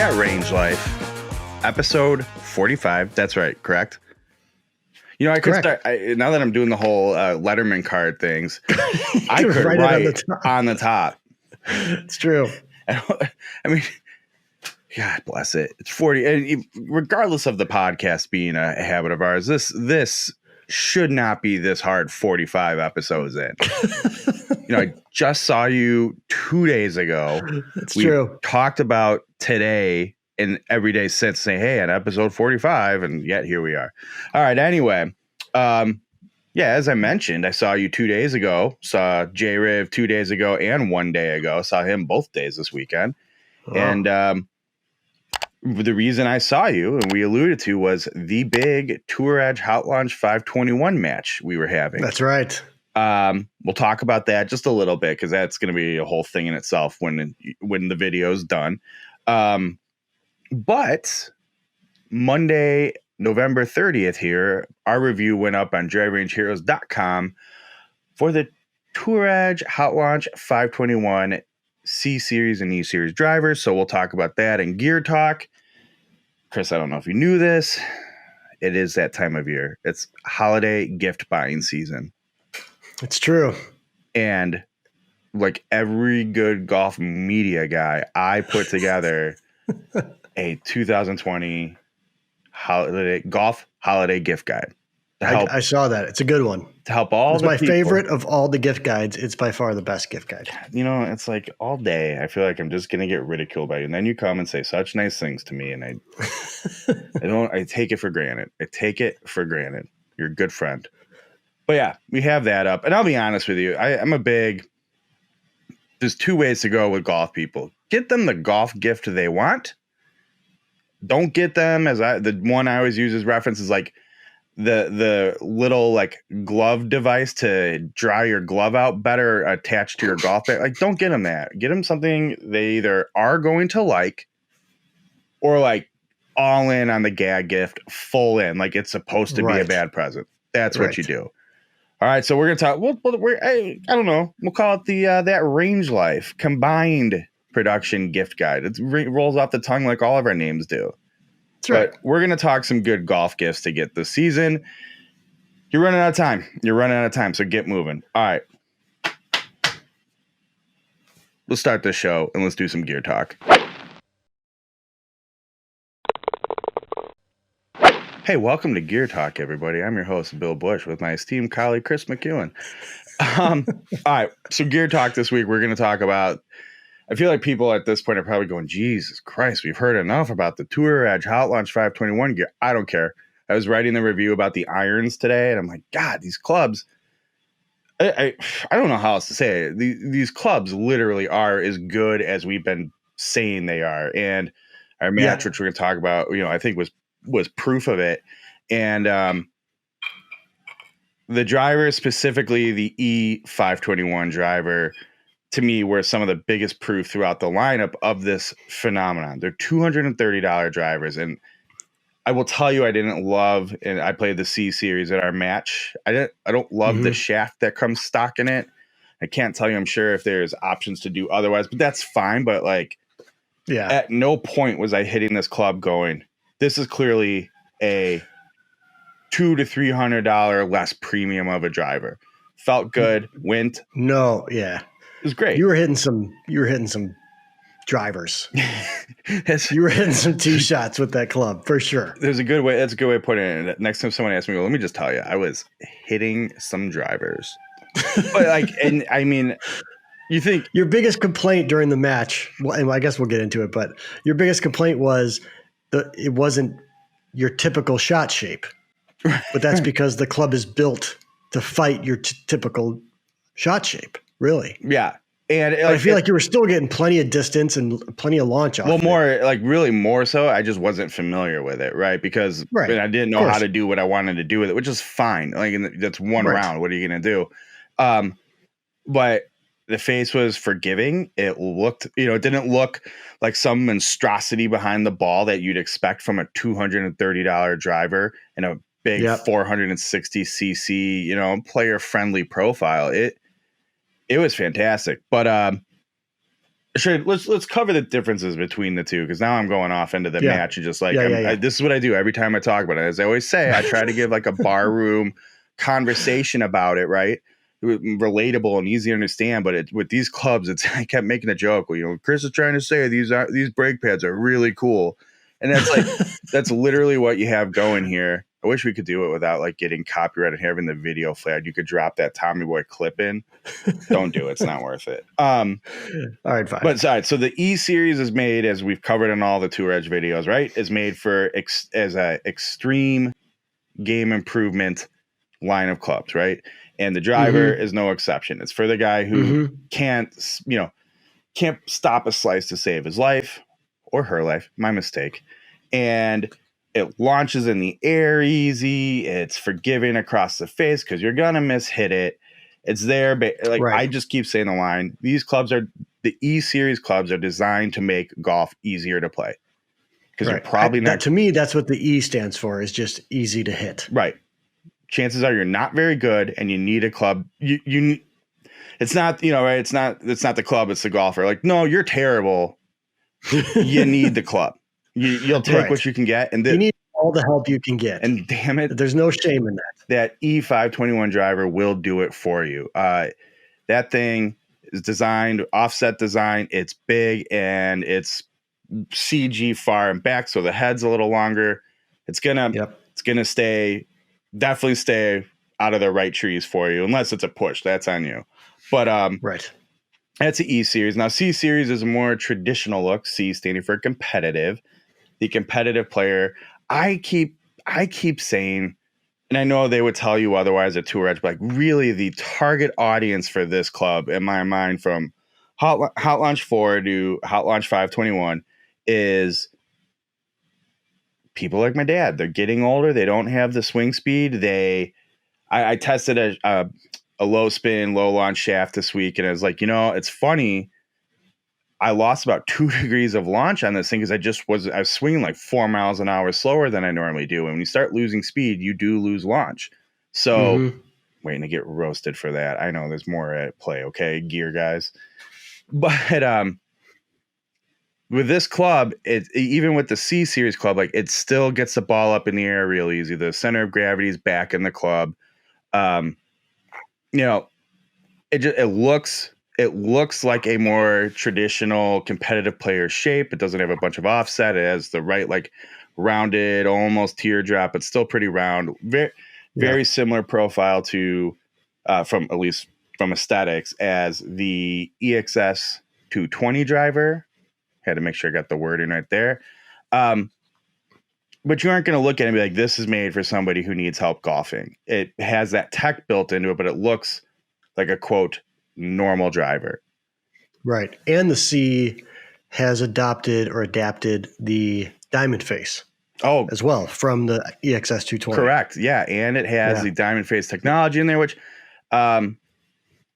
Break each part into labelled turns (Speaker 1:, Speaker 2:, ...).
Speaker 1: That Range Life, episode 45. That's right, correct? You know, I could start, now that I'm doing the whole Letterman card things, I could write on the top.
Speaker 2: It's true.
Speaker 1: I mean, God bless it. It's 40. And regardless of the podcast being a habit of ours, this should not be this hard 45 episodes in. You know, I just saw you 2 days ago.
Speaker 2: That's true.
Speaker 1: Talked about today and every day since, saying, hey, at episode 45, and yet here we are. All right. Anyway, as I mentioned, I saw you 2 days ago, saw J-Riv 2 days ago and 1 day ago, saw him both days this weekend. Oh. And the reason I saw you, and we alluded to, was the big Tour Edge Hot Launch 521 match we were having.
Speaker 2: That's right.
Speaker 1: We'll talk about that just a little bit, because that's going to be a whole thing in itself when the video's done. But Monday, November 30th here, our review went up on DriveRangeHeroes.com for the Tour Edge Hot Launch 521 C Series and E Series drivers. So we'll talk about that and gear talk. Chris, I don't know if you knew this. It is that time of year. It's holiday gift buying season.
Speaker 2: It's true.
Speaker 1: And like every good golf media guy, I put together a 2020 golf holiday gift guide.
Speaker 2: I saw that. It's a good one.
Speaker 1: To help all
Speaker 2: it's
Speaker 1: the
Speaker 2: my
Speaker 1: people.
Speaker 2: Favorite of all the gift guides. It's by far the best gift guide.
Speaker 1: You know, it's like all day I feel like I'm just going to get ridiculed by you. And then you come and say such nice things to me. And I take it for granted. You're a good friend. But yeah, we have that up. And I'll be honest with you. There's two ways to go with golf people. Get them the golf gift they want. Don't get them the one I always use as reference is like the little like glove device to dry your glove out better attached to your golf bag. Like, don't get them that. Get them something they either are going to like or like all in on the gag gift, full in, like it's supposed to be a bad present. That's what you do. All right, so we're gonna talk. I don't know. We'll call it the That Range Life combined production gift guide. It rolls off the tongue like all of our names do.
Speaker 2: That's right.
Speaker 1: But we're gonna talk some good golf gifts to get this season. You're running out of time. So get moving. All right, let's start this show and let's do some gear talk. Hey, welcome to Gear Talk, everybody. I'm your host, Bill Bush, with my esteemed colleague, Chris McEwen. All right, so Gear Talk this week, we're going to talk about, I feel like people at this point are probably going, Jesus Christ, we've heard enough about the Tour Edge Hot Launch 521 gear. I don't care. I was writing the review about the irons today, and I'm like, God, these clubs, I don't know how else to say it. These clubs literally are as good as we've been saying they are. And our match, which we're going to talk about, I think was proof of it. And the driver, specifically the E521 driver, to me were some of the biggest proof throughout the lineup of this phenomenon. They're $230 drivers, and I will tell you, I didn't love, and I played the C series at our match. I don't love the shaft that comes stock in it. I can't tell you, I'm sure, if there's options to do otherwise, but that's fine. But at no point was I hitting this club going, this is clearly a $200 to $300 less premium of a driver. Felt good. Went.
Speaker 2: No, yeah,
Speaker 1: it was great.
Speaker 2: You were hitting some drivers. You were hitting some tee shots with that club for sure.
Speaker 1: That's a good way of putting it. Next time someone asks me, well, let me just tell you, I was hitting some drivers. But and I mean, you think
Speaker 2: your biggest complaint during the match? Well, and I guess we'll get into it, but your biggest complaint was it wasn't your typical shot shape, but that's because the club is built to fight your typical shot shape. Really?
Speaker 1: Yeah. And
Speaker 2: I feel like you were still getting plenty of distance and plenty of launch off.
Speaker 1: Well, really more so. I just wasn't familiar with it, right? Because I didn't know how to do what I wanted to do with it, which is fine. That's one round. What are you going to do? But the face was forgiving. It looked, it didn't look like some monstrosity behind the ball that you'd expect from a $230 driver and a big 460 cc, player friendly profile. It was fantastic. But Sure, let's cover the differences between the two, because now I'm going off into the match and just like this is what I do every time I talk about it. As I always say, I try to give like a barroom conversation about it, right? Relatable and easy to understand. But with these clubs, I kept making a joke. Well, you know, Chris is trying to say these brake pads are really cool, and that's like that's literally what you have going here. I wish we could do it without like getting copyrighted and having the video flagged. You could drop that Tommy Boy clip in. Don't do it. It's not worth it.
Speaker 2: All right, fine.
Speaker 1: But so the E series is made, as we've covered in all the Tour Edge videos, right? Is made for as a extreme game improvement line of clubs, right? And the driver is no exception. It's for the guy who can't stop a slice to save his life or her life. My mistake. And it launches in the air easy. It's forgiving across the face because you're gonna mishit it. It's there, but like I just keep saying the line. These clubs the E series clubs are designed to make golf easier to play. Because you're probably not.
Speaker 2: To me, that's what the E stands for, is just easy to hit.
Speaker 1: Right. Chances are you're not very good, and you need a club. You it's not, you know, right? It's not the club, it's the golfer. Like, no, you're terrible. You need the club. You'll take what you can get, and
Speaker 2: you need all the help you can get.
Speaker 1: And damn it,
Speaker 2: there's no shame in that.
Speaker 1: That E521 driver will do it for you. That thing is designed, offset design. It's big and it's CG far and back, so the head's a little longer. It's gonna definitely stay out of the right trees for you, unless it's a push. That's on you. But that's the E series. Now C series is a more traditional look. C standing for competitive. The competitive player. I keep saying, and I know they would tell you otherwise at Tour Edge, but like really the target audience for this club, in my mind, from Hot Launch 4 to Hot Launch 521, is people like my dad. They're getting older. They don't have the swing speed. I tested a low spin, low launch shaft this week, and I was like, you know, it's funny. I lost about 2 degrees of launch on this thing because I was swinging like 4 miles an hour slower than I normally do. And when you start losing speed, you do lose launch. So waiting to get roasted for that. I know there's more at play. Okay, gear guys. But with this club, even with the C series club, like it still gets the ball up in the air real easy. The center of gravity is back in the club. You know, it looks like a more traditional competitive player shape. It doesn't have a bunch of offset. It has the right, like rounded, almost teardrop, but still pretty round. Very similar profile to, from aesthetics, as the EXS 220 driver. Had to make sure I got the wording right there. But you aren't going to look at it and be like, this is made for somebody who needs help golfing. It has that tech built into it, but it looks like a, quote, normal driver.
Speaker 2: Right. And the C has adapted the diamond face. As well from the EXS 220.
Speaker 1: Correct. Yeah. And it has the diamond face technology in there, which I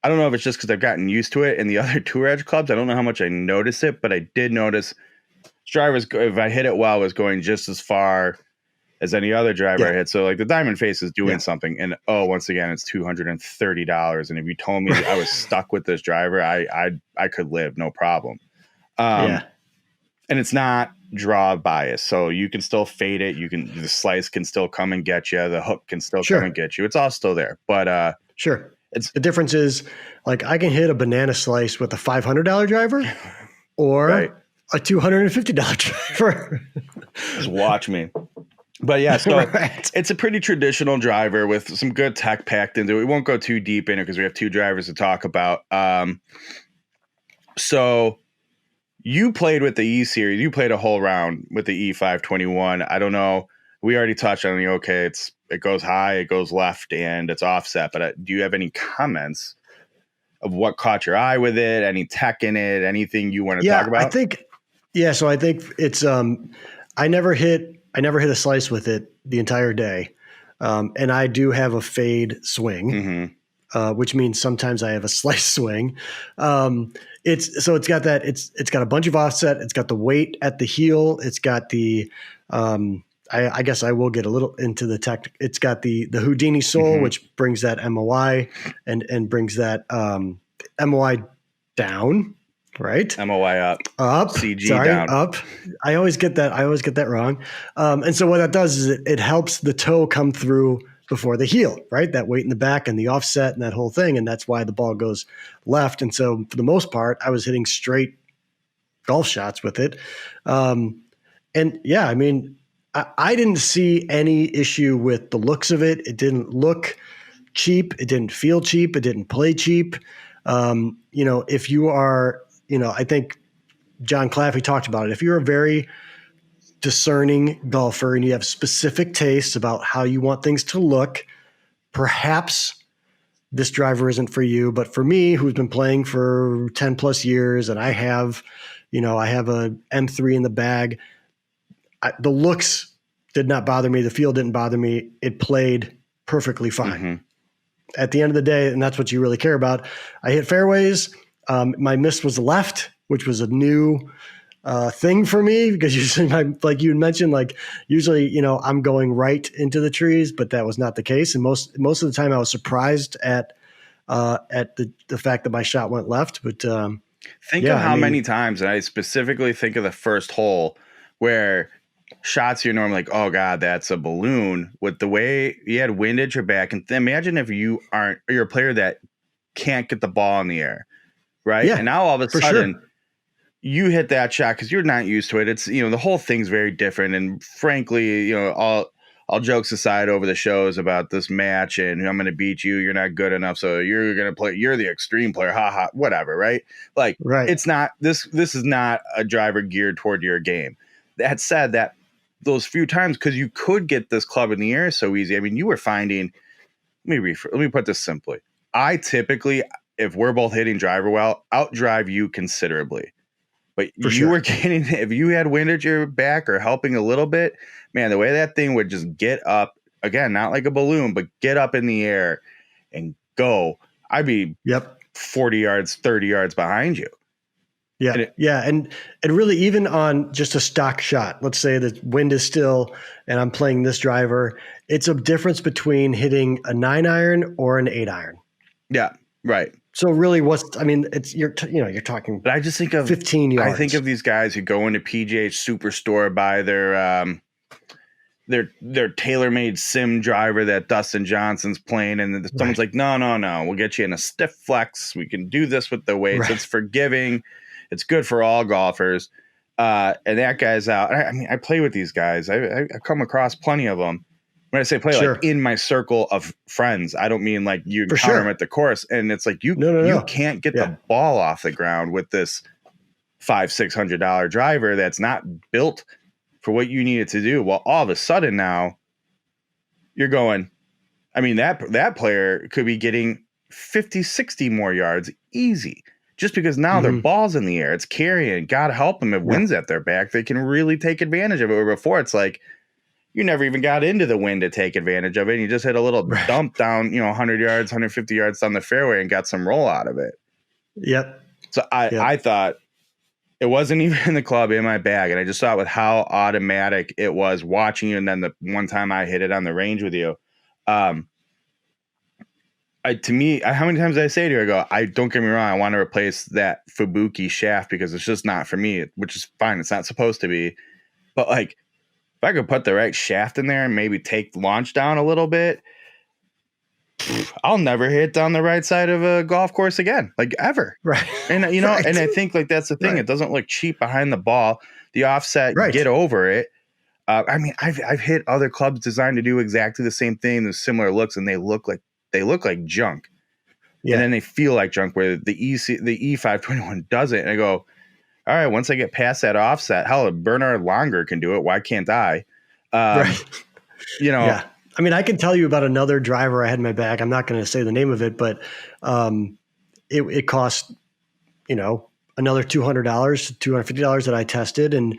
Speaker 1: don't know if it's just because I've gotten used to it in the other Tour Edge clubs. I don't know how much I notice it, but I did notice drivers, if I hit it well, was going just as far as any other driver I hit. So like the diamond face is doing something. And once again, it's $230. And if you told me I was stuck with this driver, I could live, no problem. And it's not draw bias. So you can still fade it. The slice can still come and get you. The hook can still come and get you. It's all still there. But the difference is, like, I can hit a banana slice with a $500 driver or a $250 driver. Just watch me. But yeah, so it's a pretty traditional driver with some good tech packed into it. We won't go too deep in it because we have 2 drivers to talk about. So you played with the E series. You played a whole round with the E521. I don't know. We already touched on it goes high, it goes left, and it's offset. But do you have any comments of what caught your eye with it? Any tech in it? Anything you want to talk about? So I think it's I never hit a slice with it the entire day. And I do have a fade swing, which means sometimes I have a slice swing. It's got a bunch of offset. It's got the weight at the heel. It's got the, I guess I will get a little into the tech. It's got the Houdini sole, which brings that MOI and brings that MOI down.
Speaker 2: Right.
Speaker 1: MOY up.
Speaker 2: Up.
Speaker 1: CG
Speaker 2: Sorry,
Speaker 1: down.
Speaker 2: up. I always get that wrong. And so what that does is it helps the toe come through before the heel, right? That weight in the back and the offset and that whole thing. And that's why the ball goes left. And so for the most part, I was hitting straight golf shots with it. And yeah, I mean, I didn't see any issue with the looks of it. It didn't look cheap. It didn't feel cheap. It didn't play cheap. If you are, I think John Claffey talked about it. If you're a very discerning golfer and you have specific tastes about how you want things to look, perhaps this driver isn't for you. But for me, who's been playing for 10 plus years, and I have a M3 in the bag, the looks did not bother me. The feel didn't bother me. It played perfectly fine. Mm-hmm. At the end of the day, and that's what you really care about, I hit fairways. My miss was left, which was a new thing for me, because usually, like you mentioned, usually, I'm going right into the trees, but that was not the case. And most of the time I was surprised at the fact that my shot went left. But
Speaker 1: think of how many times, and I specifically think of the first hole where shots you're normally like, oh God, that's a balloon, with the way you had wind at your back. And imagine if you're a player that can't get the ball in the air, right? Yeah, and now all of a sudden you hit that shot because you're not used to it. It's, the whole thing's very different. And frankly, all jokes aside over the shows about this match and I'm going to beat you, you're not good enough, so you're going to play, you're the extreme player, haha, whatever, right? Right. It's not, this is not a driver geared toward your game. That said, that those few times, because you could get this club in the air so easy. I mean, you were finding, let me put this simply. I typically, if we're both hitting driver well, outdrive you considerably. But were getting, if you had wind at your back or helping a little bit, man, the way that thing would just get up, again, not like a balloon, but get up in the air and go, I'd be 40 yards, 30 yards behind you.
Speaker 2: Yeah. And really, even on just a stock shot, let's say the wind is still and I'm playing this driver, it's a difference between hitting a 9-iron or an 8-iron.
Speaker 1: Yeah. Right.
Speaker 2: So really you're talking,
Speaker 1: but I just think of
Speaker 2: 15 yards.
Speaker 1: I think of these guys who go into PGA Superstore, buy their tailor-made sim driver that Dustin Johnson's playing, and someone's like, no, we'll get you in a stiff flex. We can do this with the weights. Right. It's forgiving. It's good for all golfers. And that guy's out. I play with these guys. I come across plenty of them. When I say play, like in my circle of friends, I don't mean like you encounter them at the course. And it's like you can't get the ball off the ground with this $500-$600 driver that's not built for what you need it to do. Well, all of a sudden now you're going, that player could be getting 50, 60 more yards easy. Just because now their ball's in the air, it's carrying. God help them if wind's at their back. They can really take advantage of it. Where before it's like you never even got into the wind to take advantage of it. And you just hit a little dump down, 100 yards, 150 yards down the fairway and got some roll out of it.
Speaker 2: Yep.
Speaker 1: So I thought it wasn't even in the club, in my bag. And I just saw it with how automatic it was watching you. And then the one time I hit it on the range with you, to me, how many times did I say to you, I don't get me wrong, I want to replace that Fubuki shaft because it's just not for me, which is fine. It's not supposed to be. But if I could put the right shaft in there and maybe take the launch down a little bit, I'll never hit down the right side of a golf course again, ever.
Speaker 2: Right.
Speaker 1: And, right. And I think that's the thing. Right. It doesn't look cheap behind the ball. The offset, get over it. I've hit other clubs designed to do exactly the same thing, the similar looks, and they look like junk. Yeah. And then they feel like junk, where the E521 doesn't. And I go, all right, once I get past that offset, hell, if Bernard Longer can do it, why can't I?
Speaker 2: Right. Yeah. I can tell you about another driver I had in my bag. I'm not going to say the name of it, but it cost, another $200 to $250 that I tested, and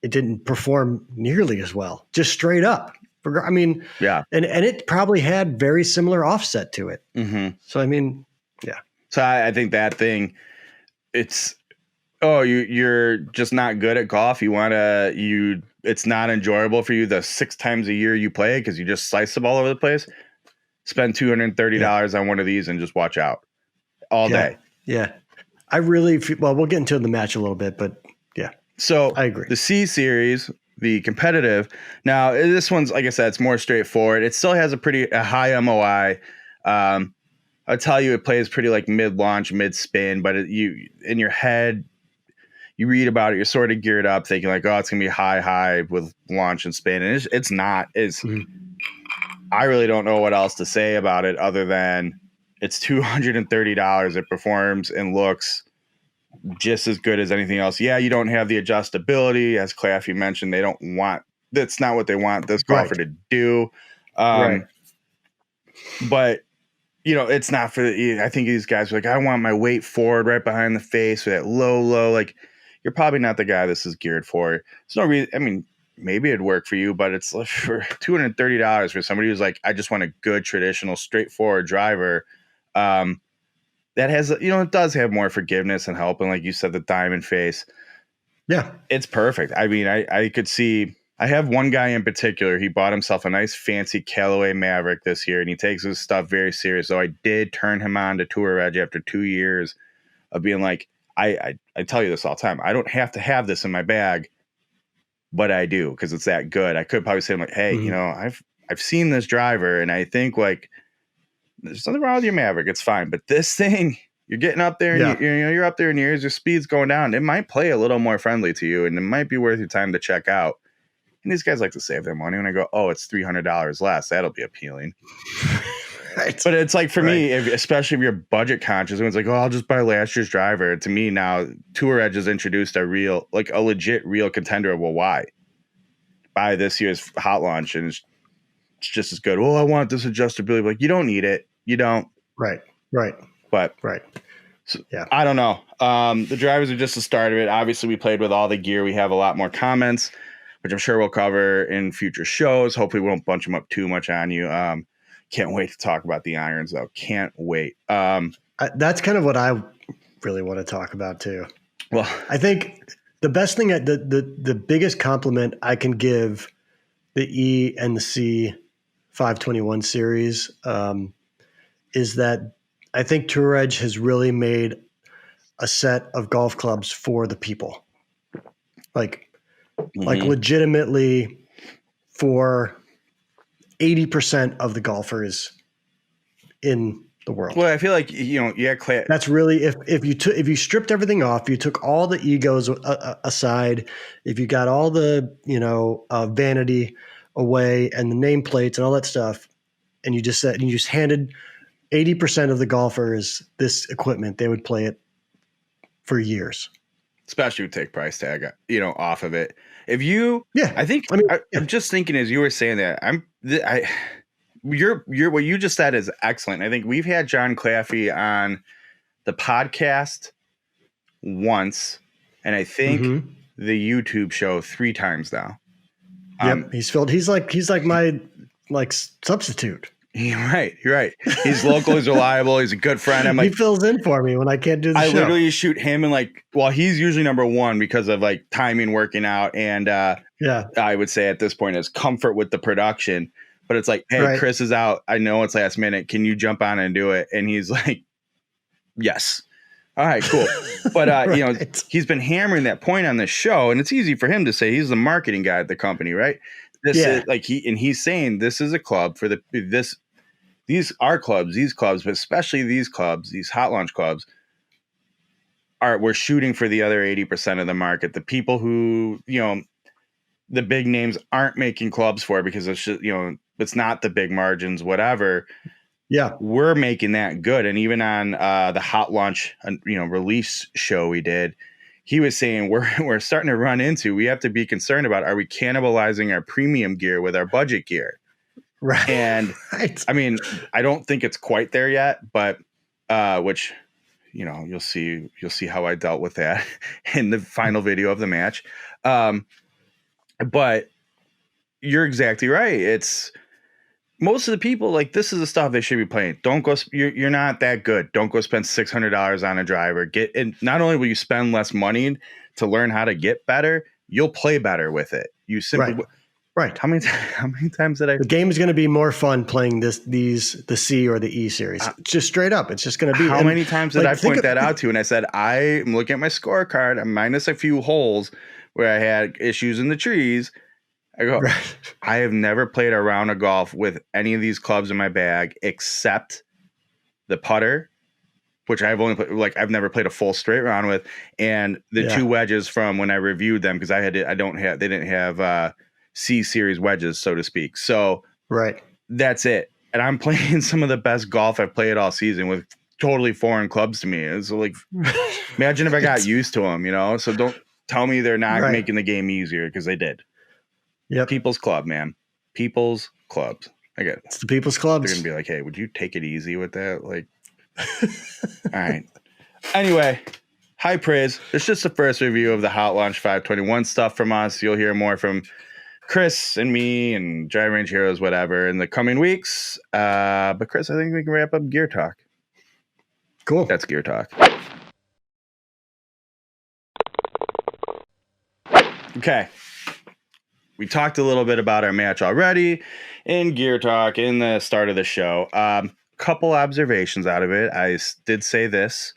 Speaker 2: it didn't perform nearly as well, just straight up. And it probably had very similar offset to it. Mm-hmm. So, yeah.
Speaker 1: So I think that thing, it's, you're just not good at golf. It's not enjoyable for you the 6 times a year you play because you just slice the ball over the place. Spend $230 on one of these and just watch out all day.
Speaker 2: Yeah. I really feel, well, we'll get into the match a little bit, but yeah.
Speaker 1: So
Speaker 2: I agree.
Speaker 1: The C series, the competitive. Now this one's, like I said, it's more straightforward. It still has a high MOI. I'll tell you, it plays pretty like mid-launch, mid-spin, but you in your head, you read about it, you're sort of geared up thinking like, oh, it's going to be high with launch and spin. And it's not. I really don't know what else to say about it other than it's $230. It performs and looks just as good as anything else. Yeah, you don't have the adjustability. As Claffy mentioned, that's not what they want this golfer to do. But it's not for I think these guys are like, I want my weight forward right behind the face with that low. Like, you're probably not the guy this is geared for. There's no reason. I mean, maybe it'd work for you, but it's for $230 for somebody who's like, I just want a good, traditional, straightforward driver. That has, it does have more forgiveness and help. And like you said, the diamond face.
Speaker 2: Yeah.
Speaker 1: It's perfect. I mean, I could see, I have one guy in particular. He bought himself a nice fancy Callaway Maverick this year, and he takes his stuff very serious. So I did turn him on to Tour Edge after 2 years of being like, I tell you this all the time. I don't have to have this in my bag, but I do because it's that good. I could probably say, like, hey, I've seen this driver, and I think like there's nothing wrong with your Maverick. It's fine, but this thing, you're getting up there, and you're up there in years. Your speed's going down. It might play a little more friendly to you, and it might be worth your time to check out. And these guys like to save their money. When I go, oh, it's $300 less, that'll be appealing.
Speaker 2: Right.
Speaker 1: But it's like, for me, especially if you're budget conscious, and it's like, oh, I'll just buy last year's driver. To me now, Tour Edge has introduced a legit real contender. Well, why? Buy this year's hot launch, and it's just as good. Oh, I want this adjustability. Like, you don't need it. You don't.
Speaker 2: Right.
Speaker 1: But so, yeah, I don't know. The drivers are just the start of it. Obviously, we played with all the gear. We have a lot more comments, which I'm sure we'll cover in future shows. Hopefully we won't bunch them up too much on you. Can't wait to talk about the irons, though. Can't wait.
Speaker 2: That's kind of what I really want to talk about, too.
Speaker 1: Well,
Speaker 2: I think the best thing, the biggest compliment I can give the E and the C521 series is that I think Tour Edge has really made a set of golf clubs for the people. Like legitimately for 80% of the golfers in the world.
Speaker 1: Well, I feel like,
Speaker 2: that's really, if you stripped everything off, you took all the egos aside, if you got all the, vanity away and the nameplates and all that stuff, and you just handed 80% of the golfers this equipment, they would play it for years.
Speaker 1: Especially with take price tag, off of it. If you, I'm just thinking as you were saying that, what you just said is excellent. I think we've had John Claffey on the podcast once, and I think the YouTube show 3 times now.
Speaker 2: Yep, he's like my substitute.
Speaker 1: You're right. He's local. He's reliable. He's a good friend. I'm like,
Speaker 2: he fills in for me when I can't do the show.
Speaker 1: I literally shoot him and he's usually number 1 because of like timing, working out, and I would say at this point is comfort with the production. But it's like, hey, Chris is out. I know it's last minute. Can you jump on and do it? And he's like, yes. All right, cool. But he's been hammering that point on this show, and it's easy for him to say. He's the marketing guy at the company, right? This is like he's saying this is a club for these clubs, but especially these clubs, these hot launch clubs, we're shooting for the other 80% of the market. The people who, the big names aren't making clubs for because it's just, it's not the big margins, whatever.
Speaker 2: Yeah.
Speaker 1: We're making that good. And even on the hot launch, release show we did, he was saying we're starting to run into, we have to be concerned about, are we cannibalizing our premium gear with our budget gear?
Speaker 2: Right.
Speaker 1: And I mean, I don't think it's quite there yet, but which, you'll see how I dealt with that in the final video of the match. But you're exactly right. It's most of the people, like, this is the stuff they should be playing. Don't go. You're not that good. Don't go spend $600 on a driver. And not only will you spend less money to learn how to get better, you'll play better with it. You simply
Speaker 2: Right.
Speaker 1: How many times did I?
Speaker 2: The game is going to be more fun playing the C or the E series. Just straight up. It's just going to be.
Speaker 1: How many times did I point that out to you? And I said, I'm looking at my scorecard. I'm minus a few holes where I had issues in the trees. I go, right. I have never played a round of golf with any of these clubs in my bag except the putter, which I've only played, I've never played a full straight round with, and the two wedges from when I reviewed them because they didn't have C series wedges, so to speak. So
Speaker 2: right,
Speaker 1: that's it. And I'm playing some of the best golf I've played all season with totally foreign clubs to me. It's like, imagine if I got used to them, So don't tell me they're not making the game easier because they did.
Speaker 2: Yep.
Speaker 1: People's Club, man. People's Clubs. I get it.
Speaker 2: It's the People's Clubs.
Speaker 1: They're gonna be like, hey, would you take it easy with that? Like, all right. Anyway, high praise. It's just the first review of the Hot Launch 521 stuff from us. You'll hear more from Chris and me and Driving Range Heroes, whatever, in the coming weeks. But Chris, I think we can wrap up Gear Talk.
Speaker 2: Cool.
Speaker 1: That's Gear Talk. Okay. We talked a little bit about our match already in Gear Talk in the start of the show. Couple observations out of it. I did say this.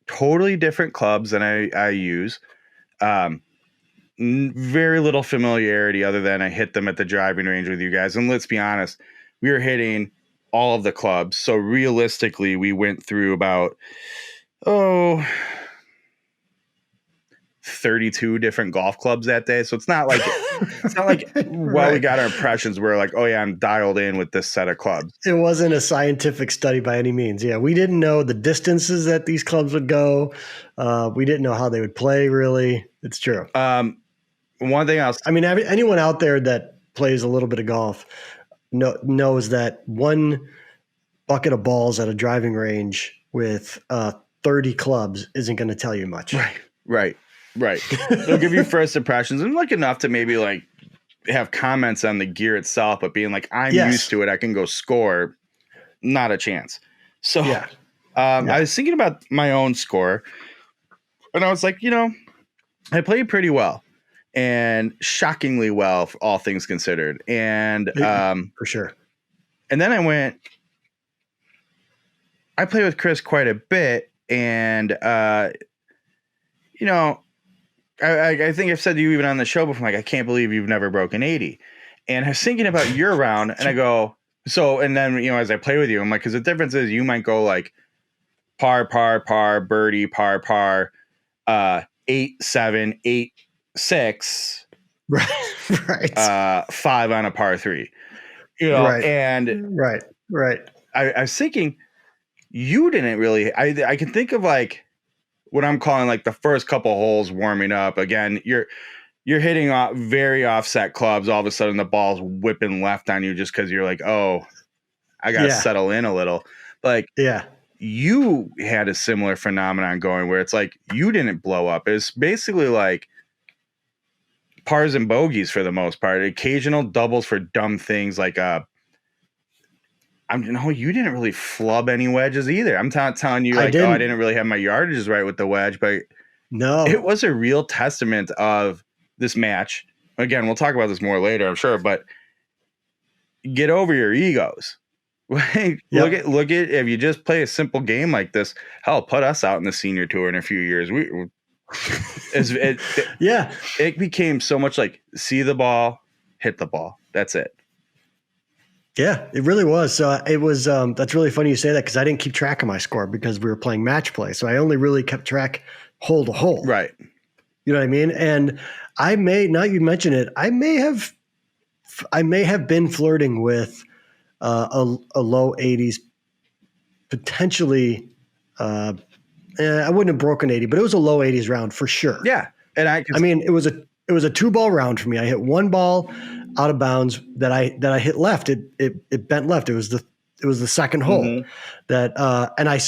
Speaker 1: Totally different clubs than I use. Very little familiarity other than I hit them at the driving range with you guys. And let's be honest, we were hitting all of the clubs. So realistically, we went through about, 32 different golf clubs that day. So it's not like we got our impressions. We're like, oh yeah, I'm dialed in with this set of clubs.
Speaker 2: It wasn't a scientific study by any means. Yeah. We didn't know the distances that these clubs would go. We didn't know how they would play really. It's true.
Speaker 1: One thing else,
Speaker 2: anyone out there that plays a little bit of golf knows that one bucket of balls at a driving range with 30 clubs isn't going to tell you much.
Speaker 1: Right. It'll give you first impressions and enough to maybe have comments on the gear itself, but being like, I'm used to it. I can go score. Not a chance. So I was thinking about my own score and I was like, I played pretty well and shockingly well, for all things considered. And
Speaker 2: for sure.
Speaker 1: And then I played with Chris quite a bit and, I think I've said to you even on the show before, I can't believe you've never broken 80. And I was thinking about your round and I go, and then, as I play with you, I'm like, because the difference is you might go par, birdie, par, 8, 7, 8, 6,
Speaker 2: right.
Speaker 1: 5 on a par 3,
Speaker 2: right.
Speaker 1: And
Speaker 2: right.
Speaker 1: I was thinking you didn't really, I can think of what I'm calling the first couple holes warming up. Again, you're hitting off very offset clubs. All of a sudden the ball's whipping left on you just because you're like, oh, I got to settle in a little. You had a similar phenomenon going where it's you didn't blow up. It's basically pars and bogeys for the most part. Occasional doubles for dumb things you didn't really flub any wedges either. I'm not telling you I didn't really have my yardages right with the wedge, but
Speaker 2: no,
Speaker 1: it was a real testament of this match. Again, we'll talk about this more later, I'm sure, but get over your egos. Look at if you just play a simple game like this, hell, put us out in the senior tour in a few years. It became so much see the ball, hit the ball. That's it.
Speaker 2: Yeah, it really was. It was. That's really funny you say that because I didn't keep track of my score because we were playing match play. So I only really kept track hole to hole.
Speaker 1: Right.
Speaker 2: You know what I mean? And now you mention it, I may have been flirting with a low 80s, potentially. I wouldn't have broken 80, but it was a low 80s round for sure.
Speaker 1: Yeah, and
Speaker 2: it was a 2-ball round for me. I hit one ball out of bounds that I hit left. It bent left. It was the second hole that and I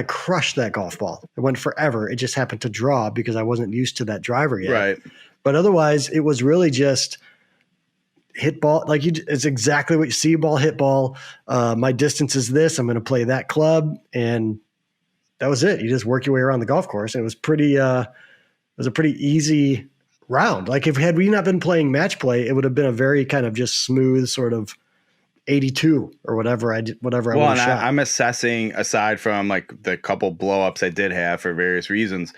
Speaker 2: crushed that golf ball. It went forever. It just happened to draw because I wasn't used to that driver yet.
Speaker 1: Right.
Speaker 2: But otherwise it was really just hit ball. It's exactly what you see, ball, hit ball. My distance is this. I'm going to play that club. And that was it. You just work your way around the golf course. And it was a pretty easy round. Like had we not been playing match play, it would have been a very kind of just smooth sort of 82 or whatever I would have shot.
Speaker 1: I'm assessing, aside from like the couple blow ups I did have for various reasons.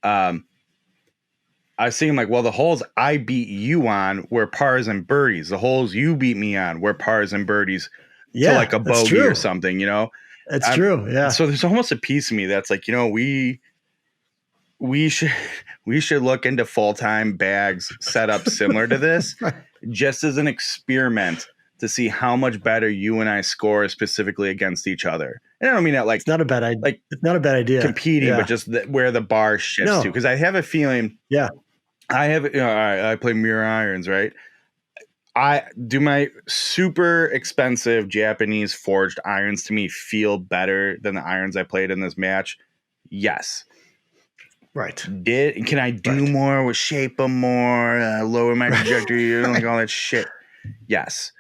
Speaker 1: I was thinking like, well, the holes I beat you on were pars and birdies. The holes you beat me on were pars and birdies to like a bogey or something, you know?
Speaker 2: It's true. Yeah.
Speaker 1: So there's almost a piece of me that's like, you know, we should look into full-time bags set up similar to this
Speaker 2: Right.
Speaker 1: just as an experiment to see how much better you and I score specifically against each other. And I don't mean that like
Speaker 2: it's not a bad idea.
Speaker 1: Like
Speaker 2: it's not a bad idea
Speaker 1: competing, but just where the bar shifts to. Because I have a feeling.
Speaker 2: Yeah.
Speaker 1: I play mirror irons, right? I do my super expensive Japanese forged irons to me feel better than the irons I played in this match. Yes.
Speaker 2: Right.
Speaker 1: Can I do more with shape them more, lower my trajectory, like all that shit? Yes.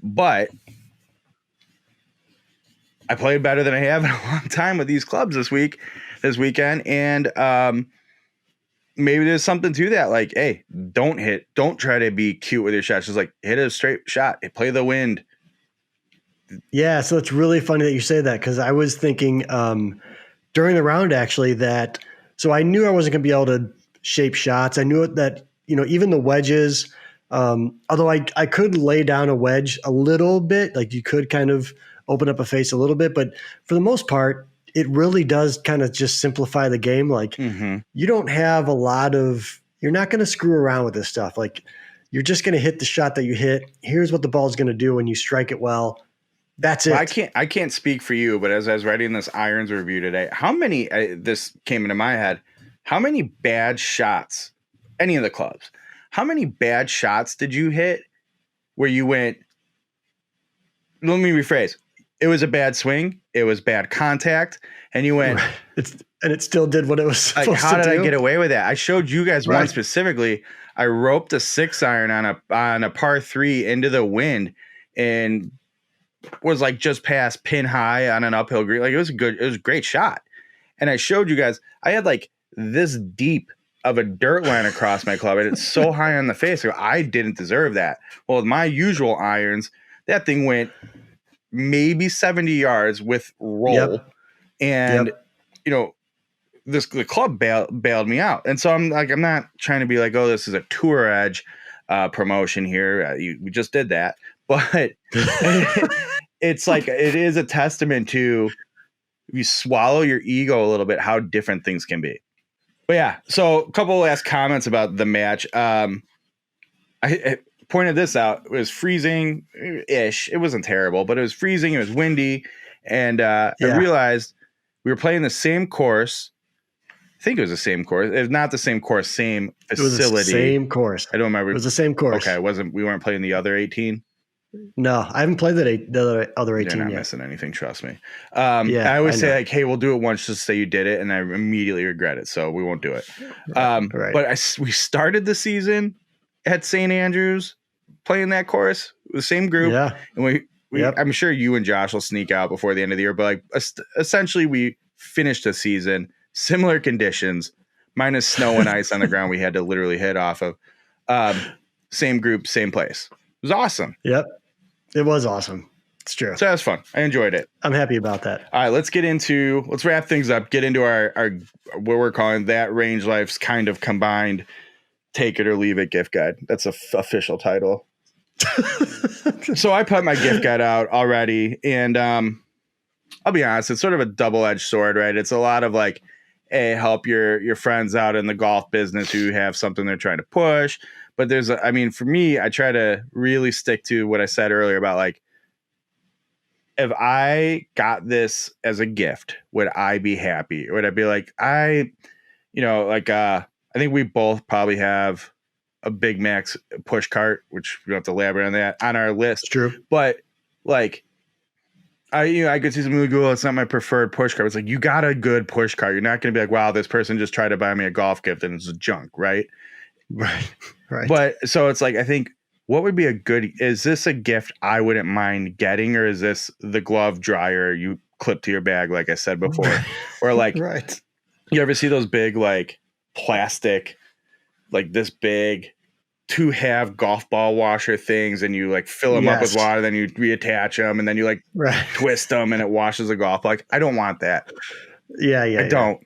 Speaker 1: But I played better than I have in a long time with these clubs this weekend. And maybe there's something to that. Like, hey, don't try to be cute with your shots. Just like hit a straight shot, play the wind.
Speaker 2: Yeah. So it's really funny that you say that, because I was thinking during the round actually that, so I knew I wasn't going to be able to shape shots. I knew that, you know, even the wedges, although I could lay down a wedge a little bit, like you could kind of open up a face a little bit, but for the most part, it really does kind of just simplify the game. Like you don't have you're not going to screw around with this stuff. Like you're just going to hit the shot that you hit. Here's what the ball's going to do when you strike it well. That's it.
Speaker 1: Well, I can't speak for you, but as I was writing this irons review today, how many, this came into my head, how many bad shots, any of the clubs, how many bad shots did you hit where you went, let me rephrase, it was a bad swing, it was bad contact, and you went,
Speaker 2: and it still did what it was supposed to do.
Speaker 1: How did I get away with that? I showed you guys one specifically. I roped a 6-iron on a par 3 into the wind and was like just past pin high on an uphill green. Like it was a great shot. And I showed you guys, I had like this deep of a dirt line across my club, and it's so high on the face. I didn't deserve that. Well, with my usual irons, that thing went maybe 70 yards with roll. And you know, the club bailed me out. And so I'm not trying to be like, oh, this is a Tour Edge promotion here. We just did that. But it's like, it is a testament to, if you swallow your ego a little bit, how different things can be. But yeah, so a couple last comments about the match. I pointed this out. It was freezing-ish. It wasn't terrible, but it was freezing. It was windy. And I realized we were playing the same course. I think it was the same course. It was not the same course, same facility. It was the
Speaker 2: same course.
Speaker 1: I don't remember.
Speaker 2: It was the same course.
Speaker 1: Okay, we weren't playing the other 18?
Speaker 2: No, I haven't played the other 18
Speaker 1: You're not
Speaker 2: yet.
Speaker 1: missing anything, trust me. I always say like, hey, we'll do it once just to say you did it, and I immediately regret it, so we won't do it.
Speaker 2: Right.
Speaker 1: But we started the season at St. Andrews playing that course, the same group.
Speaker 2: Yeah.
Speaker 1: And I'm sure you and Josh will sneak out before the end of the year, but like essentially we finished the season, similar conditions, minus snow and ice on the ground we had to literally hit off of. Same group, same place. It was awesome.
Speaker 2: Yep. It was awesome. It's true.
Speaker 1: So that was fun. I enjoyed it.
Speaker 2: I'm happy about that.
Speaker 1: All right, let's wrap things up, get into our what we're calling That Range Life's kind of combined take it or leave it gift guide. That's a official title. So I put my gift guide out already, and I'll be honest, it's sort of a double-edged sword, right? It's a lot of like, hey, help your friends out in the golf business who have something they're trying to push. But for me, I try to really stick to what I said earlier about like, if I got this as a gift, would I be happy? Or would I be like, I think we both probably have a Big Mac's push cart, which we don't have to elaborate on that, on our list.
Speaker 2: It's true.
Speaker 1: But like, I could see some really cool. It's not my preferred push cart. It's like, you got a good push cart. You're not going to be like, wow, this person just tried to buy me a golf gift and it's junk, right?
Speaker 2: Right.
Speaker 1: But so it's like, I think, what would be is this a gift I wouldn't mind getting, or is this the glove dryer you clip to your bag, like I said before? Or like,
Speaker 2: right.
Speaker 1: You ever see those big like plastic like this big 2-half golf ball washer things, and you like fill them up with water, then you reattach them, and then you like twist them, and it washes a golf ball. Like, I don't want that. I don't.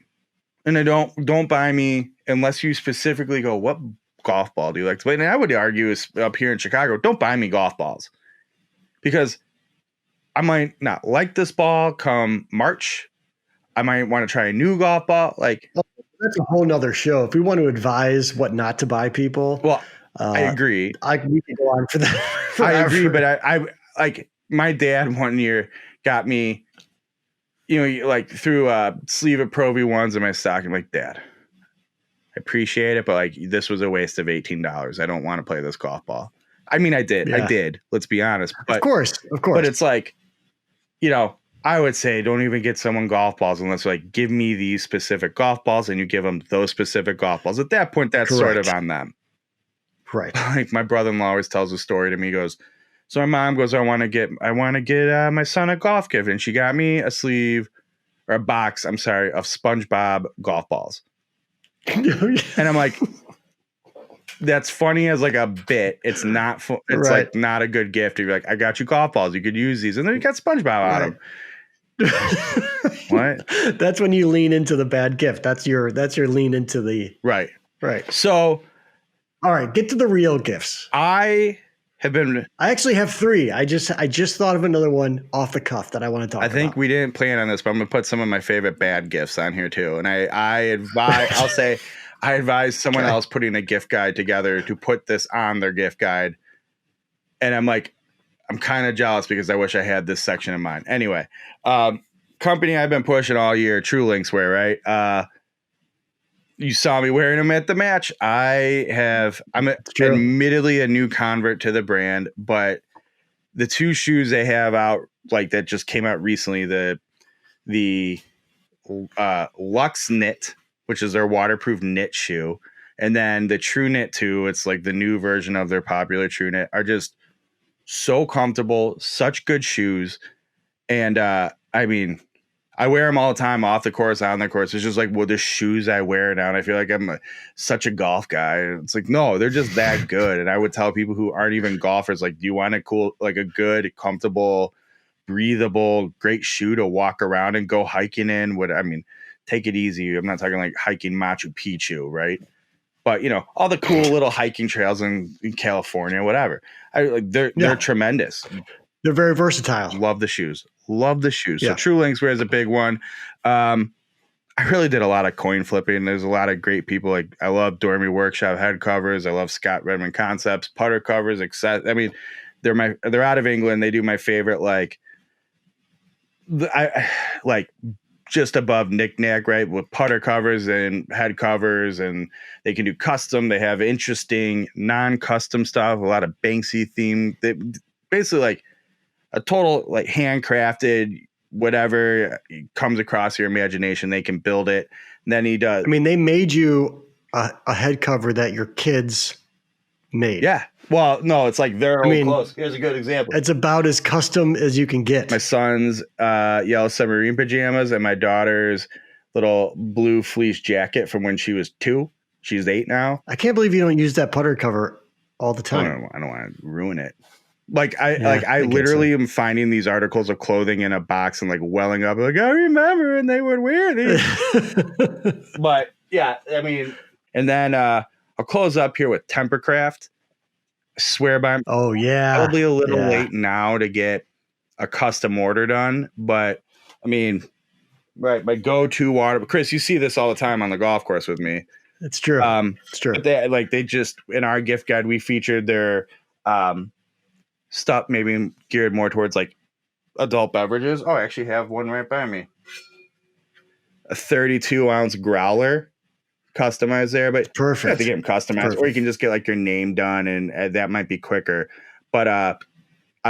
Speaker 1: And I don't buy me unless you specifically go, what golf ball do you like to play? And I would argue is up here in Chicago, don't buy me golf balls, because I might not like this ball come March. I might want to try a new golf ball. Like,
Speaker 2: that's a whole nother show. If we want to advise what not to buy people,
Speaker 1: well, I agree.
Speaker 2: We can go on for that.
Speaker 1: I agree, but I like my dad one year got me, like threw a sleeve of Pro V1s in my stock. I'm like, Dad, I appreciate it, but like this was a waste of $18. I don't want to play this golf ball. I mean, I did. Let's be honest. But,
Speaker 2: of course.
Speaker 1: But it's like, I would say don't even get someone golf balls unless like give me these specific golf balls, and you give them those specific golf balls. At that point, that's sort of on them.
Speaker 2: Right.
Speaker 1: Like my brother-in-law always tells a story to me. He goes, so my mom goes, I want to get my son a golf gift. And she got me a sleeve or a box, of SpongeBob golf balls. And I'm like, that's funny as like a bit. It's not, it's like not a good gift. You're like, I got you golf balls. You could use these. And then you got SpongeBob on them. What?
Speaker 2: That's when you lean into the bad gift. That's your lean into the.
Speaker 1: Right.
Speaker 2: So, all right, get to the real gifts.
Speaker 1: I
Speaker 2: actually have 3. I just thought of another one off the cuff that I want to talk about.
Speaker 1: I think we didn't plan on this, but I'm going to put some of my favorite bad gifts on here too. And I advise someone else putting a gift guide together to put this on their gift guide. And I'm like, I'm kind of jealous because I wish I had this section in mind. Anyway, company I've been pushing all year, True Links wear, right? You saw me wearing them at the match. I'm admittedly a new convert to the brand, but the 2 shoes they have out, like that just came out recently, the Luxe Knit, which is their waterproof knit shoe, and then the True Knit 2, it's like the new version of their popular True Knit, are just so comfortable, such good shoes. And I mean, I wear them all the time, off the course, on the course. It's just like, well, the shoes I wear now, and I feel like I'm such a golf guy. It's like, no, they're just that good. And I would tell people who aren't even golfers, like, do you want a good, comfortable, breathable, great shoe to walk around and go hiking in? Take it easy. I'm not talking like hiking Machu Picchu, right? But all the cool little hiking trails in California, whatever. They're tremendous.
Speaker 2: They're very versatile.
Speaker 1: Love the shoes. So True Links wear is a big one. I really did a lot of coin flipping. There's a lot of great people. Like, I love Dormy Workshop head covers. I love Scott Redmond Concepts putter covers. I mean, they're out of England. They do my favorite, just above knick-knack, right, with putter covers and head covers, and they can do custom. They have interesting non-custom stuff, a lot of Banksy theme. They basically like a total like handcrafted whatever comes across your imagination, they can build it. And then he does.
Speaker 2: I mean, they made you a head cover that your kids made.
Speaker 1: Yeah. Well, no, it's like they're close. Here's a good example.
Speaker 2: It's about as custom as you can get.
Speaker 1: My son's yellow submarine pajamas and my daughter's little blue fleece jacket from when she was 2. She's 8 now.
Speaker 2: I can't believe you don't use that putter cover all the time.
Speaker 1: I don't want to ruin it. I literally am finding these articles of clothing in a box and like welling up. Like, I remember, and they would wear these. But yeah, I mean, and then I'll close up here with Tempercraft. I swear by.
Speaker 2: Oh yeah,
Speaker 1: probably a little late now to get a custom order done, but I mean, right, my go-to water. Chris, you see this all the time on the golf course with me.
Speaker 2: It's true. It's true.
Speaker 1: But they just in our gift guide we featured their stuff maybe geared more towards like adult beverages. Oh, I actually have one right by me. A 32-ounce growler customized there, but
Speaker 2: perfect.
Speaker 1: You have to get them customized, or you can just get like your name done, and that might be quicker. But I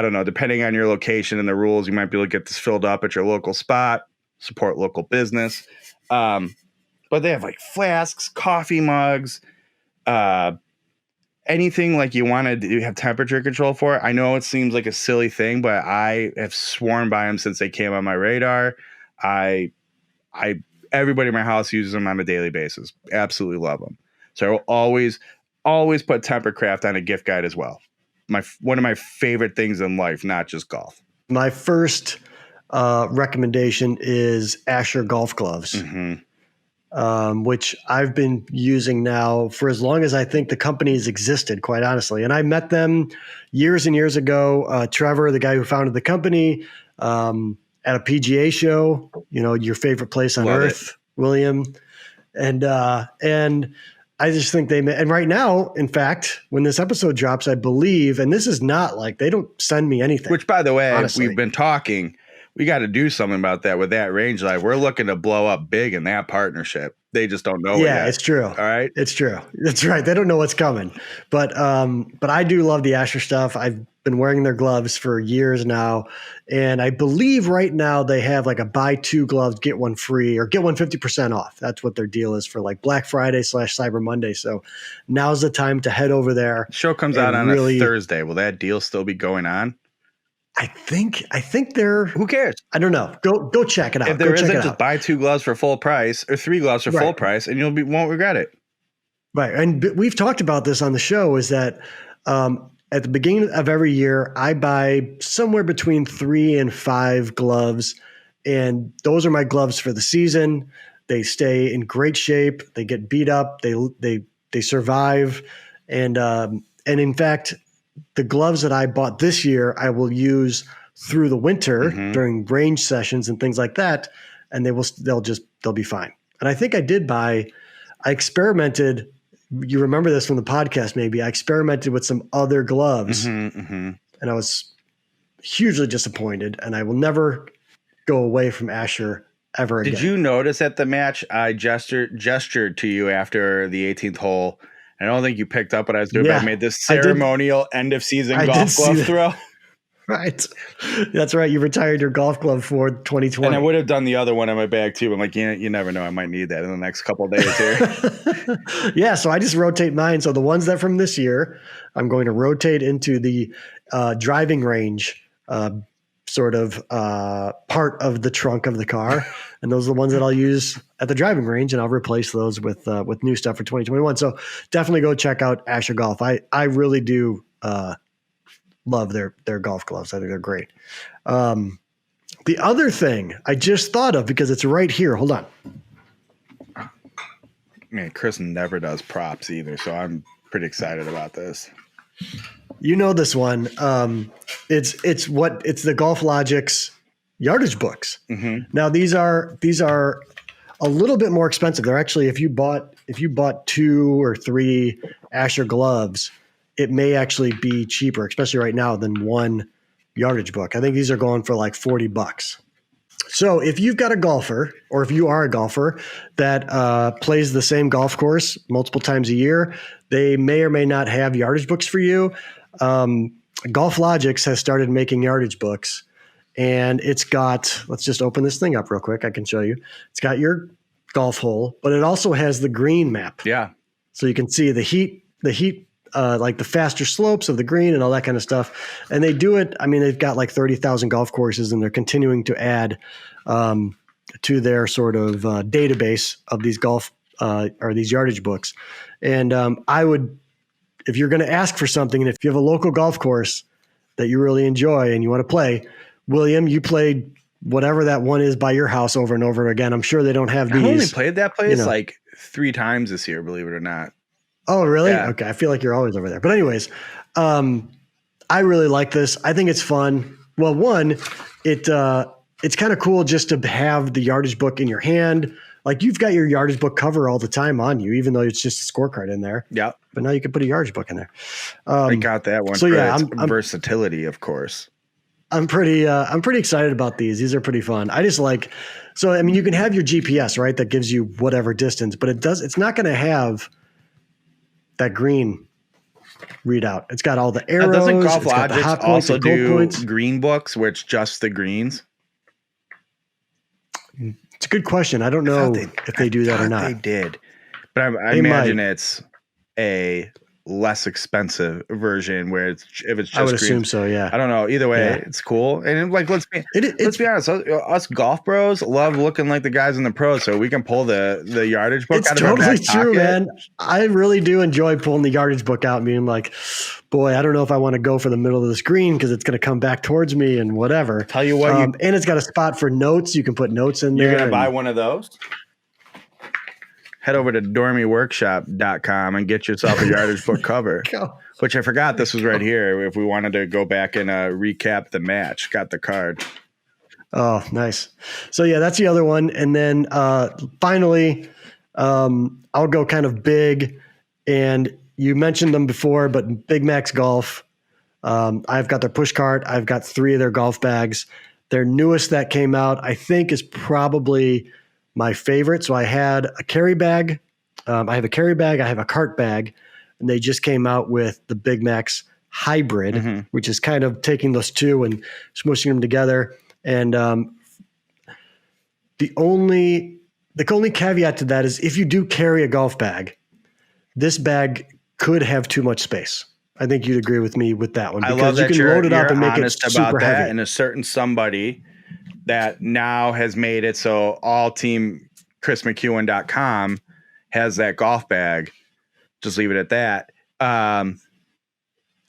Speaker 1: don't know, depending on your location and the rules, you might be able to get this filled up at your local spot, support local business. But they have like flasks, coffee mugs, anything like you want to have temperature control for. I know it seems like a silly thing, but I have sworn by them since they came on my radar. Everybody in my house uses them on a daily basis. Absolutely love them. So I will always put Tempercraft on a gift guide as well. One of my favorite things in life, not just golf.
Speaker 2: My first recommendation is Asher golf gloves, which I've been using now for as long as I think the company has existed, quite honestly. And I met them years and years ago. Trevor, the guy who founded the company, at a PGA show, your favorite place on earth, William. And I just think and right now, in fact, when this episode drops, I believe, and this is not like they don't send me anything.
Speaker 1: Which, by the way,
Speaker 2: honestly,
Speaker 1: we've been talking. We got to do something about that with that range life. We're looking to blow up big in that partnership. They just don't know.
Speaker 2: Yeah, it's true.
Speaker 1: All right.
Speaker 2: It's true. That's right. They don't know what's coming. But I do love the Asher stuff. I've been wearing their gloves for years now. And I believe right now they have like a buy two gloves, get one free, or get one 50% off. That's what their deal is for like Black Friday / Cyber Monday. So now's the time to head over there.
Speaker 1: Show comes out on a Thursday. Will that deal still be going on?
Speaker 2: I think they're.
Speaker 1: Who cares?
Speaker 2: I don't know. Go check it out.
Speaker 1: If there isn't, just buy 2 gloves for full price or 3 gloves for full price, and won't regret it.
Speaker 2: Right, and we've talked about this on the show. Is that at the beginning of every year, I buy somewhere between 3 and 5 gloves, and those are my gloves for the season. They stay in great shape. They get beat up. They survive, and in fact, the gloves that I bought this year, I will use through the winter during range sessions and things like that, and they'll be fine. And I think I experimented. You remember this from the podcast, maybe. I experimented with some other gloves, and I was hugely disappointed. And I will never go away from Asher ever again.
Speaker 1: Did you notice at the match I gestured to you after the 18th hole? I don't think you picked up what I was doing, but I made this ceremonial end of season golf glove throw.
Speaker 2: Right. That's right. You retired your golf glove for 2020.
Speaker 1: And I would have done the other one on my bag too. I'm like, you never know. I might need that in the next couple of days here.
Speaker 2: Yeah. So I just rotate mine. So the ones that from this year, I'm going to rotate into the driving range part of the trunk of the car. And those are the ones that I'll use at the driving range, and I'll replace those with new stuff for 2021. So definitely go check out Asher Golf. I really do love their golf gloves. I think they're great. The other thing I just thought of, because it's right here. Hold on.
Speaker 1: Man, Chris never does props either, so I'm pretty excited about this.
Speaker 2: You know this one. It's the Golf Logic's Yardage Books. Now these are a little bit more expensive. They're actually, if you bought 2 or 3 Asher gloves, it may actually be cheaper, especially right now, than one Yardage book. I think these are going for like $40. So if you've got a golfer, or if you are a golfer that plays the same golf course multiple times a year, they may or may not have Yardage Books for you. Golf Logics has started making Yardage Books, and it's got, let's just open this thing up real quick. I can show you. It's got your golf hole, but it also has the green map.
Speaker 1: Yeah.
Speaker 2: So you can see the heat, like the faster slopes of the green and all that kind of stuff. And they do it. I mean, they've got like 30,000 golf courses, and they're continuing to add to their sort of database of these or these Yardage Books. And I would, if you're going to ask for something, and if you have a local golf course that you really enjoy and you want to play, William, you played whatever that one is by your house over and over again. I'm sure they don't have these.
Speaker 1: I only played that place like 3 times this year, believe it or not.
Speaker 2: Oh, really?
Speaker 1: Yeah.
Speaker 2: Okay. I feel like you're always over there. But anyways, I really like this. I think it's fun. Well, one, it's kind of cool just to have the Yardage Book in your hand. Like, you've got your Yardage Book cover all the time on you, even though it's just a scorecard in there.
Speaker 1: Yeah.
Speaker 2: But now you can put a Yardage Book in there.
Speaker 1: I got that one. So yeah, I'm versatility, of course.
Speaker 2: I'm pretty excited about these. These are pretty fun. I just like, so, I mean, you can have your GPS, right? That gives you whatever distance, but it's not going to have that green readout. It's got all the arrows.
Speaker 1: Doesn't Golf Logic also do
Speaker 2: points.
Speaker 1: green books, which just the greens?
Speaker 2: It's a good question. I don't know if they do that or not.
Speaker 1: They did, but I imagine it's a less expensive version where if it's just
Speaker 2: I would
Speaker 1: greens.
Speaker 2: assume so. Yeah.
Speaker 1: I don't know. Either way,
Speaker 2: Yeah.
Speaker 1: it's cool. And like, let's be honest. Us golf bros love looking like the guys in the pros, so we can pull the yardage book
Speaker 2: It's
Speaker 1: out of our
Speaker 2: totally
Speaker 1: back
Speaker 2: true,
Speaker 1: pocket.
Speaker 2: man. I really do enjoy pulling the yardage book out and being like, boy, I don't know if I want to go for the middle of the screen because it's going to come back towards me and whatever.
Speaker 1: Tell you what,
Speaker 2: and it's got a spot for notes. You can put notes in there.
Speaker 1: You're going to buy one of those? Head over to dormyworkshop.com and get yourself a yardage book cover. Which I forgot this was right here. If we wanted to go back and recap the match, got the card.
Speaker 2: Oh, nice. So yeah, that's the other one. And then finally, I'll go kind of big. And you mentioned them before, but Big Max Golf. I've got their push cart. I've got 3 of their golf bags. Their newest that came out, I think, is probably my favorite. So I had a carry bag. I have a carry bag. I have a cart bag. And they just came out with the Big Max Hybrid, which is kind of taking those two and smushing them together. And the only caveat to that is if you do carry a golf bag, this bag could have too much space. I think you'd agree with me with that one.
Speaker 1: Because I love that
Speaker 2: you can load it up and make it
Speaker 1: honest
Speaker 2: super
Speaker 1: about that.
Speaker 2: heavy.
Speaker 1: And a certain somebody that now has made it so all team ChrisMcEwen.com has that golf bag. Just leave it at that.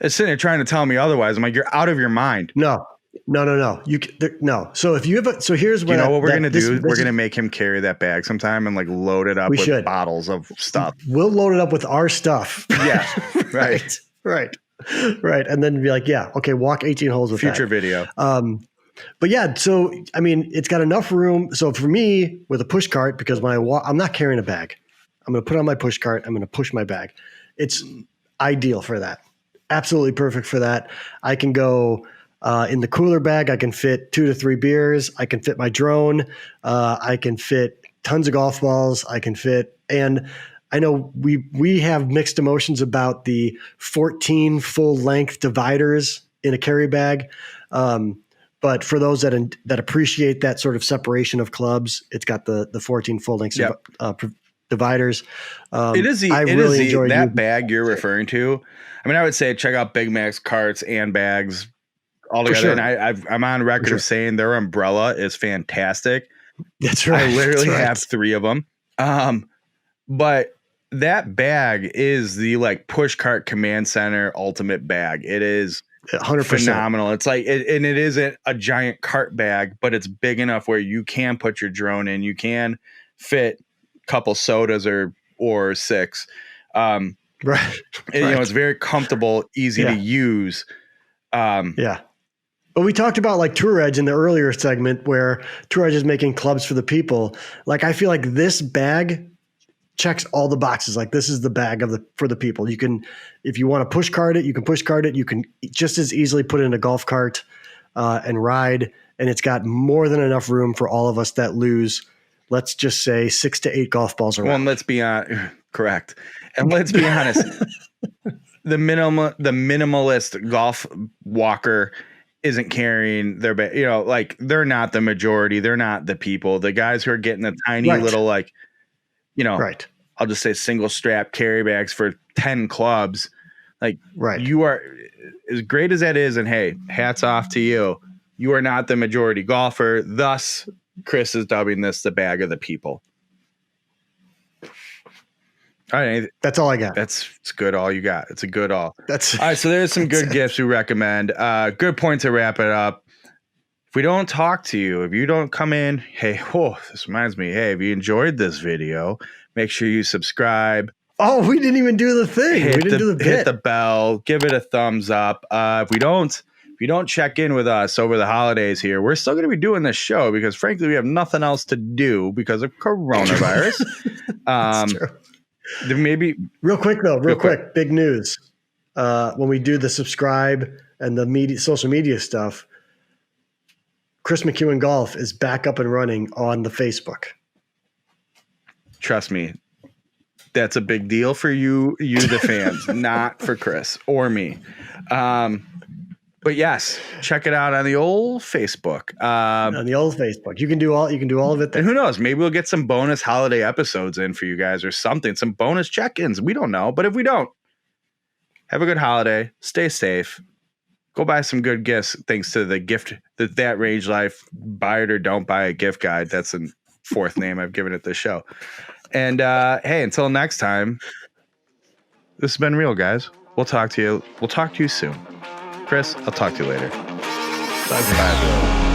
Speaker 1: It's sitting there trying to tell me otherwise. I'm like, you're out of your mind.
Speaker 2: No. No. So if you have here's what
Speaker 1: you know what we're gonna do. We're gonna make him carry that bag sometime and like load it up with bottles of stuff.
Speaker 2: We'll load it up with our stuff.
Speaker 1: Yeah. Right.
Speaker 2: Right. And then be like, yeah, okay, walk 18 holes with
Speaker 1: future
Speaker 2: that.
Speaker 1: video.
Speaker 2: But yeah, so I mean, it's got enough room. So for me, with a push cart, because when I walk, I'm not carrying a bag. I'm going to put on my push cart. I'm going to push my bag. It's ideal for that. Absolutely perfect for that. I can go in the cooler bag. I can fit 2 to 3 beers. I can fit my drone. I can fit tons of golf balls. I can fit, and I know we have mixed emotions about the 14 full length dividers in a carry bag. But for those that appreciate that sort of separation of clubs, it's got the 14 full length dividers. Enjoy
Speaker 1: that bag you're referring to. I mean, I would say check out Big Max carts and bags all together. Sure. And I'm on record of saying their umbrella is fantastic.
Speaker 2: That's right.
Speaker 1: I literally have 3 of them. But that bag is the like push cart command center ultimate bag. It is
Speaker 2: 100%
Speaker 1: phenomenal. It's like, and it isn't a giant cart bag, but it's big enough where you can put your drone in. You can fit a couple sodas or 6.
Speaker 2: Right.
Speaker 1: And, you know, it's very comfortable, easy to use.
Speaker 2: Yeah. But we talked about like Tour Edge in the earlier segment where Tour Edge is making clubs for the people. Like, I feel like this bag checks all the boxes. Like, this is the bag for the people. You can, if you want to push cart it, you can push cart it. You can just as easily put it in a golf cart and ride. And it's got more than enough room for all of us that lose, let's just say 6 to 8 golf balls around.
Speaker 1: Well, and let's be correct. And let's be honest, the minimalist golf walker isn't carrying their bag. You know, like, they're not the majority. They're not the people. The guys who are getting the tiny little, like, you know, I'll just say single strap carry bags for 10 clubs. Like, you are, as great as that is, and hey, hats off to you. You are not the majority golfer. Thus, Chris is dubbing this the bag of the people. All right.
Speaker 2: That's all I got.
Speaker 1: It's good. All you got. It's a good all.
Speaker 2: All
Speaker 1: right. So there's some good gifts we recommend. Good point to wrap it up. If we don't talk to you, if you don't come in, hey, this reminds me. Hey, if you enjoyed this video, make sure you subscribe.
Speaker 2: Oh, we didn't even do the thing. We didn't do the bit.
Speaker 1: Hit the bell. Give it a thumbs up. If you don't check in with us over the holidays here, we're still going to be doing this show because, frankly, we have nothing else to do because of coronavirus.
Speaker 2: That's true.
Speaker 1: Maybe
Speaker 2: real quick, big news. When we do the subscribe and the social media stuff, Chris McEwen Golf is back up and running on the Facebook.
Speaker 1: Trust me, that's a big deal for you the fans, not for Chris or me. But yes, check it out on the old Facebook.
Speaker 2: On the old Facebook, you can do all of it there.
Speaker 1: And who knows? Maybe we'll get some bonus holiday episodes in for you guys or something. Some bonus check-ins. We don't know, but if we don't, Have a good holiday. Stay safe. Go buy some good gifts thanks to the gift that Range Life buy it or don't buy a gift guide. That's a fourth name I've given it this show. And hey, until next time, this has been real, guys. We'll talk to you soon. Chris, I'll talk to you later.
Speaker 2: Bye.